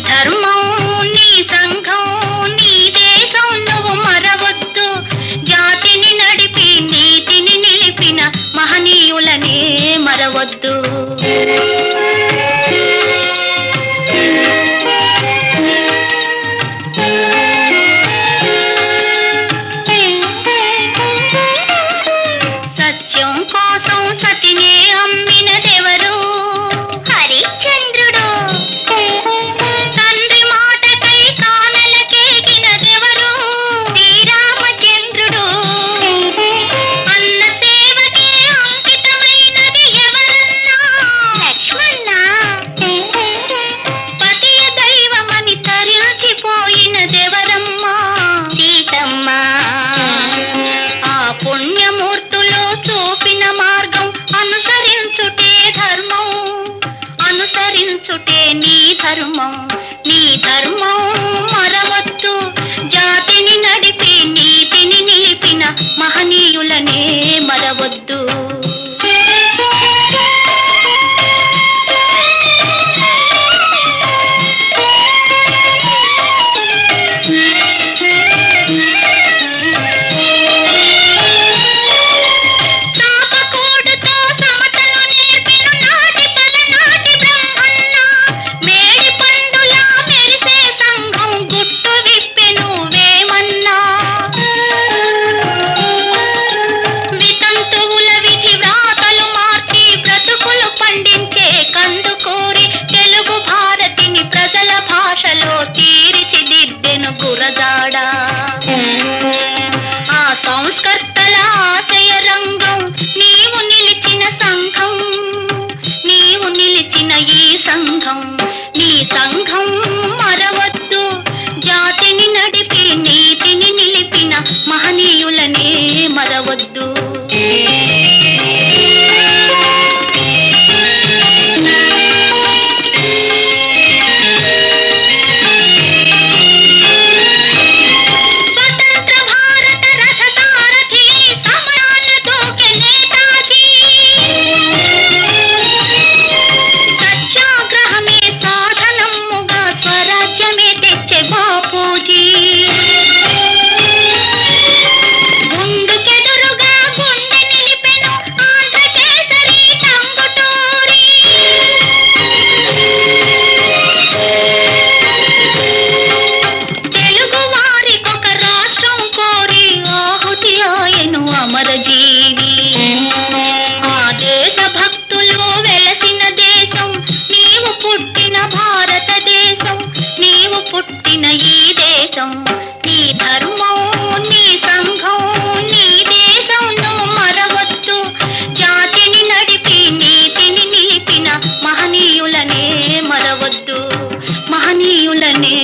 ధర్మం నీ సంఘం నీ దేశం నువ్వు మరవద్దు. జాతిని నడిపి నీతిని నిలిపిన మహనీయులనే మరవద్దు. సత్యం కోసం సతినే అమ్మినదెవరు? హరిశ్చంద్రుడు. తండ్రి మాటకై కానలకేగినదెవరు? శ్రీరామచంద్రుడు. అన్న సేవకే అంకితమైనది ఎవరన్నా? లక్ష్మణ. పతియ దైవమని తరించిపోయినదెవరమ్మా? సీతమ్మ. ఆ పుణ్యమూర్తులు చూపిన మార్గం అనుసరించుటే ధర్మం, అనుసరించుటే నీ ధర్మం. నీ ధర్మం మరవద్దు. జాతిని నడిపి నీతిని నిలిపిన మహనీయులనే మరవద్దు. తాపకోడుతో సమతను నేర్పిన నాటి తలనాటి బ్రహ్మన్న. మేడి పండులా మెరిసే సంఘం గుట్టు విప్పెను వేమన్నా. వితంతువుల విధి వ్రాతలు మార్చి బ్రతుకులు పండించే కందుకూరి తెలుగు భారతిని ప్రజల భాషలో తీర్చిదిద్దెను గురజాడ. ఆ సంస్కర్తల ఆశయ రంగం నీవు నిలిచిన సంఘం, నీవు నిలిచిన ఈ సంఘం. నీ సంఘం మరవద్దు. జాతిని నడిపి నీతిని నిలిపిన మహనీయులనే మరవద్దు. స్వతంత్ర భారత రథ సారథి సమరాన దూకె నేతాజీ. సత్యాగ్రహమే సాధనమ్ముగా స్వరాజ్యమే తెచ్చే బాపూజీ. గుండుకెదురుగా గుండె నిలిపెను ఆంధ్రకేసరి టంగుటూరి. తెలుగు వారికొక రాష్ట్రం కోరి ఆహుతి ఆయను అమరజీవి. ఆ దేశ భక్తులు వెలసిన దేశం నీవు పుట్టిన భారతదేశం, నీవు పుట్టిన ఈ దేశం. నీ ధర్మం నీ సంఘం నీ దేశం నువ్వు మరవద్దు. జాతిని నడిపి నీతిని నిలిపిన మహనీయులనే మరవద్దు, మహనీయులనే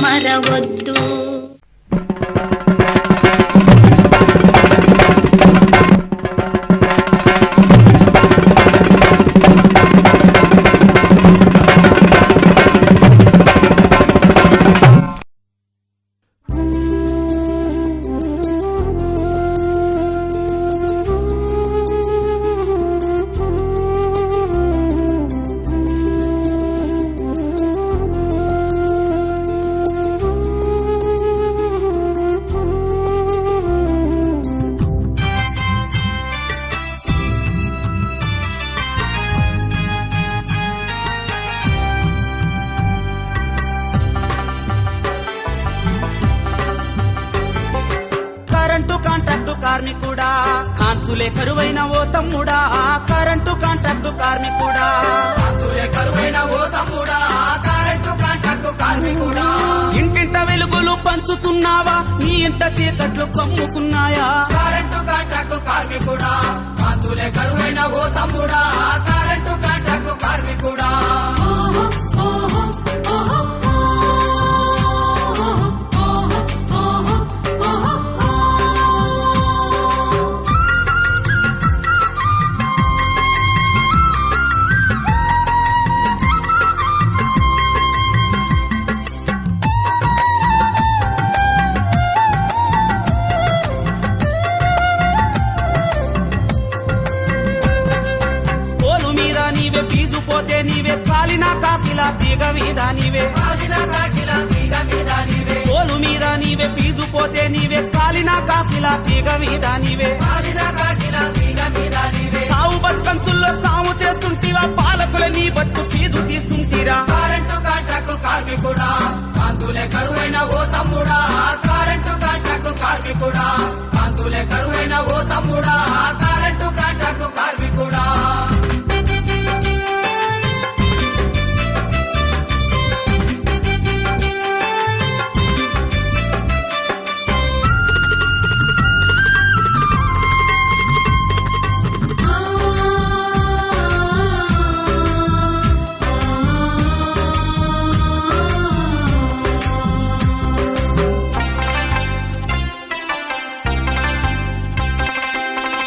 మరవద్దు. కరెంటు కాంట్రాక్టు కార్మికుడా కాంతులే కరువైన ఓ తమ్ముడా. కరెంటు కాంట్రాక్టు కార్మికుడా కాంతులే కరువైన ఓ తమ్ముడా. కరెంటు కాంట్రాక్టు కార్మికుడా ఇంటింట వెలుగులు పంచుతున్నావా? నీ ఇంట చీకట్లు కమ్ముకున్నాయా? కరెంటు కాంట్రాక్టు కార్మికుడా కాంతులే కరువైన ఓ తమ్ముడా. కరెంటు కాంట్రాక్టు కార్మికుడా నీవే ఫీజు పోతే నీవే కాలిన కాకిలా తీగ మీద నీవే తోలు మీద నీవే ఫీజు పోతే నీవే కాలిన కాకిలా తీగ మీద నీవే సావు బతుకంచుల్లో సాము చేస్తుంటివా పాలకుల నీ బతుకు ఫీజు తీస్తుంటీరా కరెంటు కాంట్రాక్టు కార్మికుడా కాంతులే కరువైన ఓ తమ్ముడా కరెంటు కాంట్రాక్టు కార్మికుడా కాంతులే కరువైన ఓ తమ్ముడా కరెంటు కాంట్రాక్టు కార్మికుడా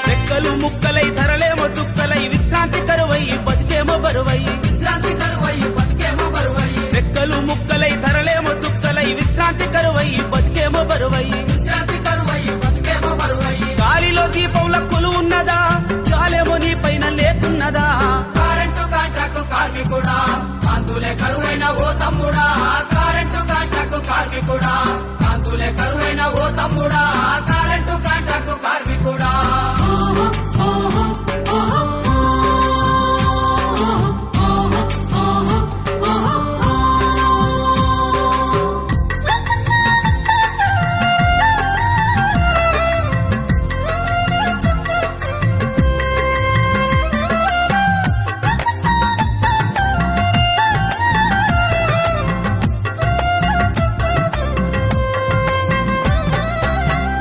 రెక్కలు ముక్కలై ధరలేమో చుక్కలై విశ్రాంతి కరువై బతికేమో బరువై విశ్రాంతి కరువై బతికేమో బరువై రెక్కలు ముక్కలై ధరలేమో చుక్కలై విశ్రాంతి కరువై బతికేమో బరువై విశ్రాంతి కరువై బతికేమో బరువై గాలిలో దీపంలో కొలువున్నదా గాలేమో నీ పైన లేకున్నదా కరెంటు కాంట్రాక్టు కార్మికుడా కాంతులే కరువైన ఓ తమ్ముడా కరెంటు కాంట్రాక్టు కార్మికుడా కాంతులే కరువైన ఓ తమ్ముడా కరెంటు కాంట్రాక్టు కార్మికుడా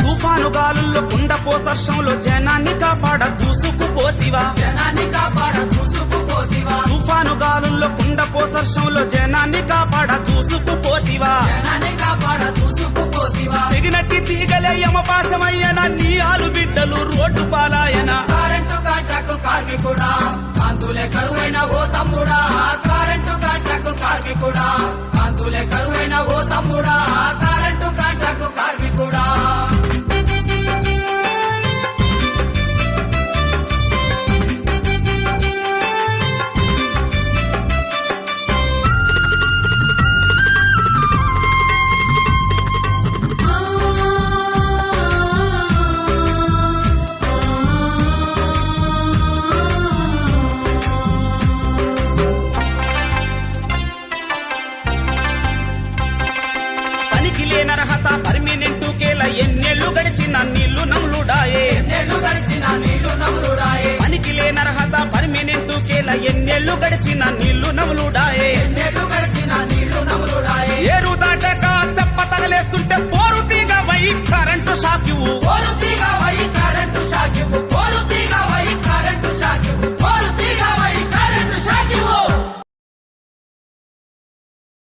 తుఫాను గాలుల్లో కుండపోతర్షంలో జనాన్ని కాపాడ దూసుకుపోతివా జనాన్ని కాపాడ చూసుకుపోతివా తుఫాను గాలుల్లో కుండపోతర్షంలో జనాన్ని కాపాడ దూసుకుపోతివా జనాన్ని కాపాడ చూసుకుపోతివా తెగినట్టి తీగలే యమపాసమయ్యన నీ ఆలు బిడ్డలు రోడ్డు పాలాయన కరెంటు కాంట్రాక్టు కార్మికుడా కాంతులే కరువైన ఓ తమ్ముడా కరెంటు కాంట్రాక్టు కార్మికుడా కాంతులే కరువైన ఓ తమ్ముడా కరెంటు కాంట్రాక్టు కార్మికుడా పనికి లేనర్హత పర్మినెంట్ కేల ఎన్నెళ్ళు గడిచిన నీళ్లు నమ్ములుడాయే ఎన్నెళ్ళు గడిచిన నీళ్లు నమ్ముడాయే పనికి లేనర్హత పర్మినెంట్ కేల ఎన్నెళ్ళు గడిచిన నీళ్లు నమ్ములుడాయే ఎన్నెళ్ళు గడిచిన నీళ్లు నమ్ముడాయే ఏరు దాటక తెప్ప తగలేస్తుంటే పోరు తీగ వై కరెంటు షాకివు పోరుతీగా వై